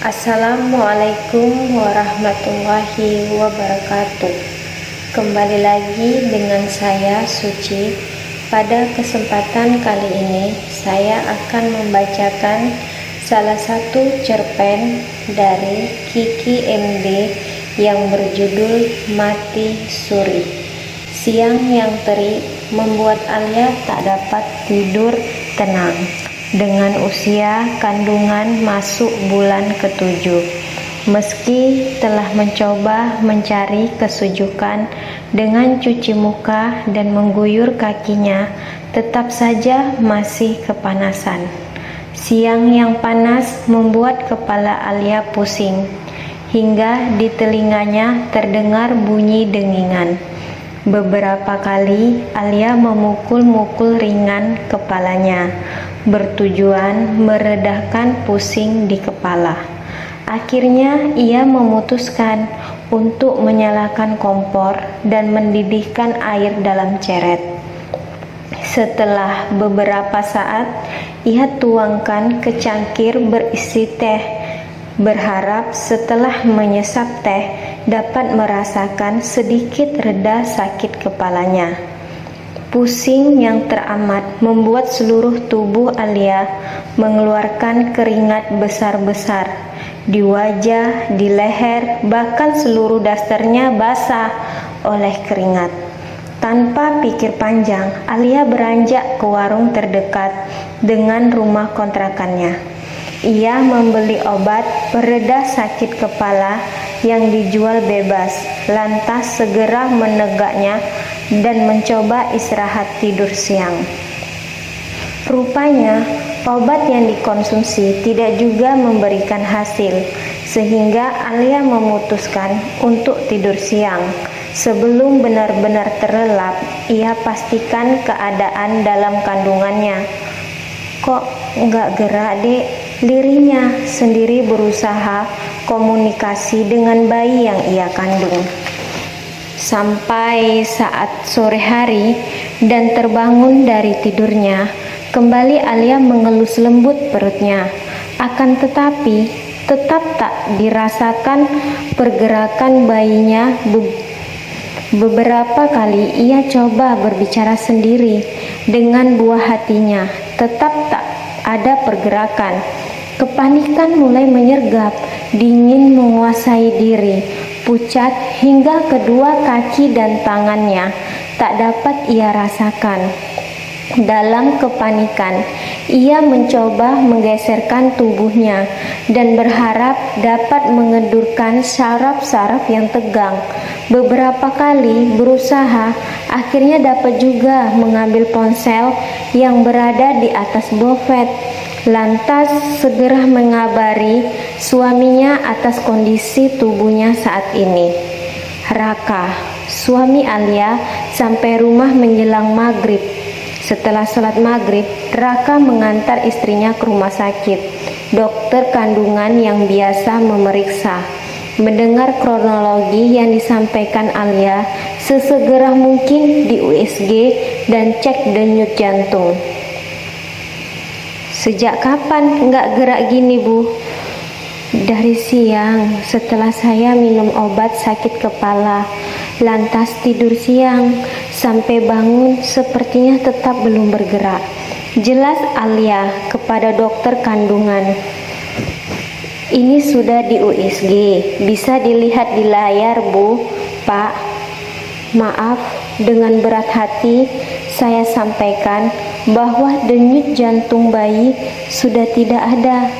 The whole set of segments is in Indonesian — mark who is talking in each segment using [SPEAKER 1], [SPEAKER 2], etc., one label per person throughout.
[SPEAKER 1] Assalamualaikum warahmatullahi wabarakatuh. Kembali lagi dengan saya Suci. Pada kesempatan kali ini saya akan membacakan salah satu cerpen dari Kiki MD yang berjudul Mati Suri. Siang yang terik membuat Alia tak dapat tidur tenang. Dengan usia kandungan masuk bulan ke-7, meski telah mencoba mencari kesejukan dengan cuci muka dan mengguyur kakinya, tetap saja masih kepanasan. Siang yang panas membuat kepala Alia pusing, hingga di telinganya terdengar bunyi dengingan. Beberapa kali Alia memukul-mukul ringan kepalanya, bertujuan meredahkan pusing di kepala. Akhirnya ia memutuskan untuk menyalakan kompor dan mendidihkan air dalam ceret. Setelah beberapa saat, ia tuangkan ke cangkir berisi teh, berharap setelah menyesap teh dapat merasakan sedikit reda sakit kepalanya. Pusing yang teramat membuat seluruh tubuh Alia mengeluarkan keringat besar-besar. Di wajah, di leher, bahkan seluruh dasternya basah oleh keringat. Tanpa pikir panjang, Alia beranjak ke warung terdekat dengan rumah kontrakannya. Ia membeli obat pereda sakit kepala yang dijual bebas, lantas segera menegaknya dan mencoba istirahat tidur siang. Rupanya, obat yang dikonsumsi tidak juga memberikan hasil, sehingga Alia memutuskan untuk tidur siang. Sebelum benar-benar terlelap, ia pastikan keadaan dalam kandungannya. Kok nggak gerak, Dek? Lirihnya sendiri berusaha komunikasi dengan bayi yang ia kandung. Sampai saat sore hari dan terbangun dari tidurnya, kembali Alia mengelus lembut perutnya. Akan tetapi tetap tak dirasakan pergerakan bayinya. Beberapa kali ia coba berbicara sendiri dengan buah hatinya, tetap tak ada pergerakan. Kepanikan mulai menyergap, dingin menguasai diri, pucat hingga kedua kaki dan tangannya tak dapat ia rasakan. Dalam kepanikan, ia mencoba menggeserkan tubuhnya dan berharap dapat mengedurkan saraf-saraf yang tegang. Beberapa kali berusaha, akhirnya dapat juga mengambil ponsel yang berada di atas bufet. Lantas segera mengabari suaminya atas kondisi tubuhnya saat ini. Raka, suami Alia, sampai rumah menjelang maghrib. Setelah sholat maghrib, Raka mengantar istrinya ke rumah sakit. Dokter kandungan yang biasa memeriksa. Mendengar kronologi yang disampaikan Alia, sesegera mungkin di USG dan cek denyut jantung. Sejak kapan nggak gerak gini, Bu? Dari siang, setelah saya minum obat sakit kepala, lantas tidur siang, sampai bangun sepertinya tetap belum bergerak. Jelas Alia kepada dokter kandungan. Ini sudah di USG, bisa dilihat di layar, Bu. Pak, maaf, dengan berat hati saya sampaikan bahwa denyut jantung bayi sudah tidak ada.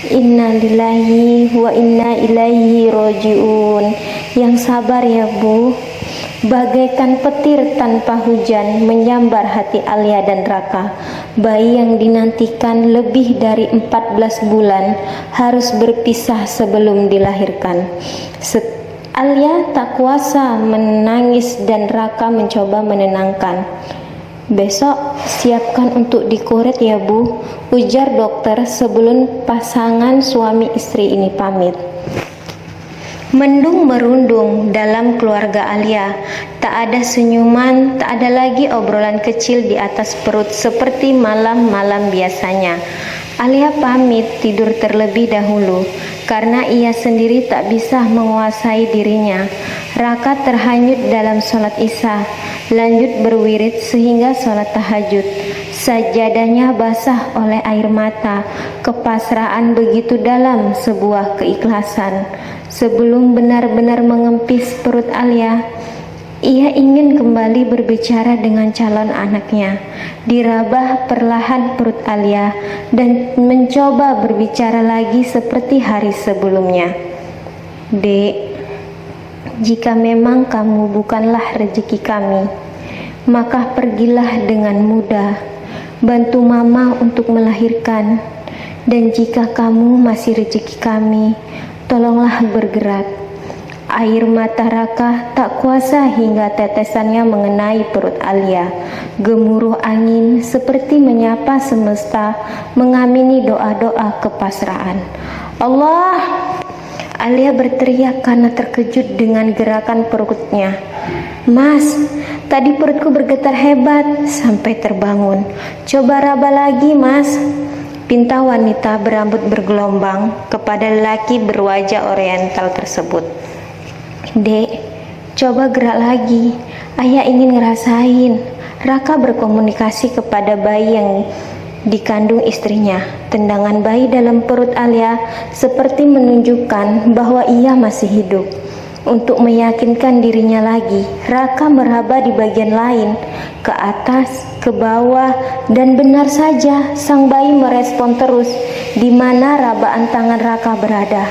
[SPEAKER 1] Innalillahi wa inna ilaihi rojiun. Yang sabar ya, Bu. Bagaikan petir tanpa hujan menyambar hati Alia dan Raka. Bayi yang dinantikan lebih dari 14 bulan harus berpisah sebelum dilahirkan. Alia tak kuasa menangis dan Raka mencoba menenangkan. Besok siapkan untuk dikoret ya, Bu, ujar dokter sebelum pasangan suami istri ini pamit. Mendung merundung dalam keluarga Alia. Tak ada senyuman, tak ada lagi obrolan kecil di atas perut seperti malam-malam biasanya. Alia pamit tidur terlebih dahulu karena ia sendiri tak bisa menguasai dirinya. Raka terhanyut dalam sholat isya, lanjut berwirid sehingga sholat tahajud. Sajadahnya basah oleh air mata, kepasrahan begitu dalam, sebuah keikhlasan. Sebelum benar-benar mengempis perut Alia, ia ingin kembali berbicara dengan calon anaknya. Dirabah perlahan perut Alia dan mencoba berbicara lagi seperti hari sebelumnya. Dek, jika memang kamu bukanlah rezeki kami, maka pergilah dengan mudah, bantu mama untuk melahirkan. Dan jika kamu masih rezeki kami, tolonglah bergerak. Air mata Raka tak kuasa hingga tetesannya mengenai perut Alia. Gemuruh angin seperti menyapa semesta, mengamini doa-doa kepasrahan. Allah! Alia berteriak karena terkejut dengan gerakan perutnya. Mas, tadi perutku bergetar hebat sampai terbangun. Coba raba lagi, Mas. Pinta wanita berambut bergelombang kepada lelaki berwajah oriental tersebut. Dek, coba gerak lagi. Ayah ingin ngerasain. Raka berkomunikasi kepada bayi yang dikandung istrinya. Tendangan bayi dalam perut Alia seperti menunjukkan bahwa ia masih hidup. Untuk meyakinkan dirinya lagi, Raka meraba di bagian lain, ke atas, ke bawah, dan benar saja sang bayi merespon terus di mana rabaan tangan Raka berada.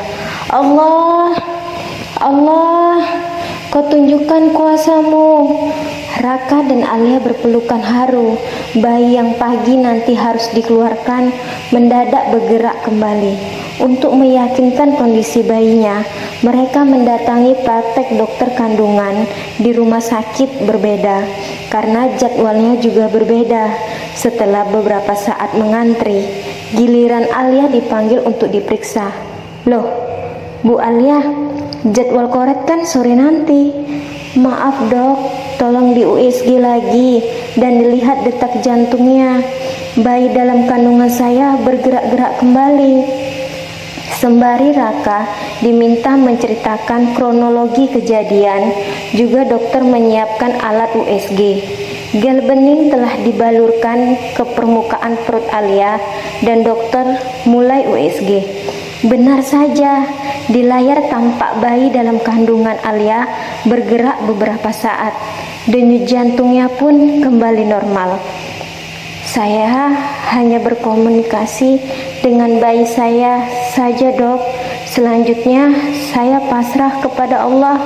[SPEAKER 1] Allah, Allah, kau tunjukkan kuasamu. Raka dan Alia berpelukan haru. Bayi yang pagi nanti harus dikeluarkan mendadak bergerak kembali. Untuk meyakinkan kondisi bayinya, mereka mendatangi praktek dokter kandungan di rumah sakit berbeda karena jadwalnya juga berbeda. Setelah beberapa saat mengantri, giliran Alia dipanggil untuk diperiksa. Loh, Bu Alia, jadwal koret kan sore nanti. Maaf dok, tolong di USG lagi dan dilihat detak jantungnya. Bayi dalam kandungan saya bergerak-gerak kembali. Sembari Raka diminta menceritakan kronologi kejadian, juga dokter menyiapkan alat USG. Gel bening telah dibalurkan ke permukaan perut Alia dan dokter mulai USG. Benar saja, di layar tampak bayi dalam kandungan Alia bergerak beberapa saat. Denyut jantungnya pun kembali normal. Saya hanya berkomunikasi dengan bayi saya saja dok. Selanjutnya saya pasrah kepada Allah.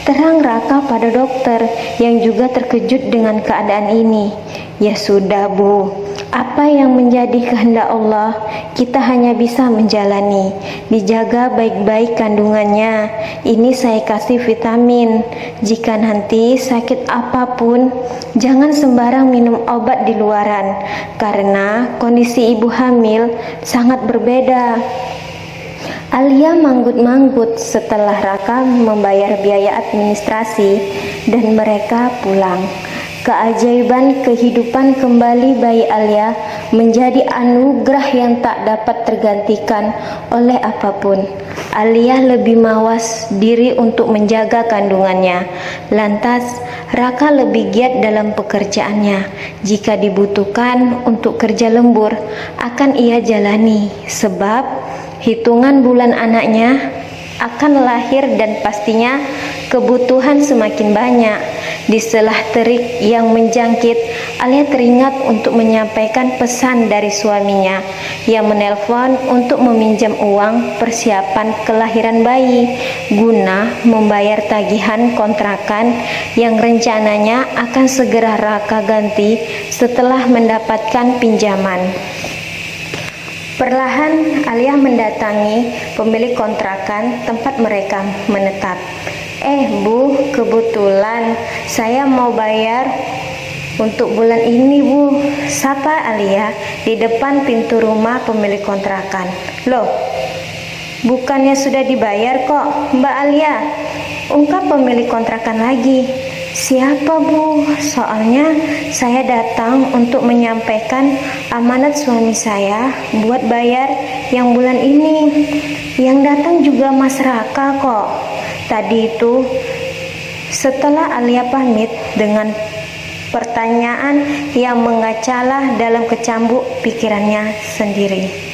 [SPEAKER 1] Terang Raka pada dokter yang juga terkejut dengan keadaan ini. Ya sudah Bu, apa yang menjadi kehendak Allah, kita hanya bisa menjalani. Dijaga baik-baik kandungannya. Ini saya kasih vitamin. Jika nanti sakit apapun, jangan sembarang minum obat di luaran, karena kondisi ibu hamil sangat berbeda. Alia manggut-manggut setelah Raka membayar biaya administrasi dan mereka pulang. Keajaiban kehidupan kembali bayi Alia menjadi anugerah yang tak dapat tergantikan oleh apapun. Alia lebih mawas diri untuk menjaga kandungannya. Lantas, Raka lebih giat dalam pekerjaannya. Jika dibutuhkan untuk kerja lembur, akan ia jalani. Sebab hitungan bulan anaknya akan lahir dan pastinya kebutuhan semakin banyak. Di selah terik yang menjangkit, Alia teringat untuk menyampaikan pesan dari suaminya yang menelpon untuk meminjam uang persiapan kelahiran bayi guna membayar tagihan kontrakan yang rencananya akan segera Raka ganti setelah mendapatkan pinjaman. Perlahan Alia mendatangi pemilik kontrakan tempat mereka menetap. Bu, kebetulan saya mau bayar untuk bulan ini Bu, sapa Alia di depan pintu rumah pemilik kontrakan. Loh, bukannya sudah dibayar kok Mbak Alia? Ungkap pemilik kontrakan lagi. Siapa Bu? Soalnya saya datang untuk menyampaikan amanat suami saya buat bayar yang bulan ini. Yang datang juga Mas Raka kok. Tadi itu setelah Alia pamit dengan pertanyaan yang mengacalah dalam kecambuk pikirannya sendiri.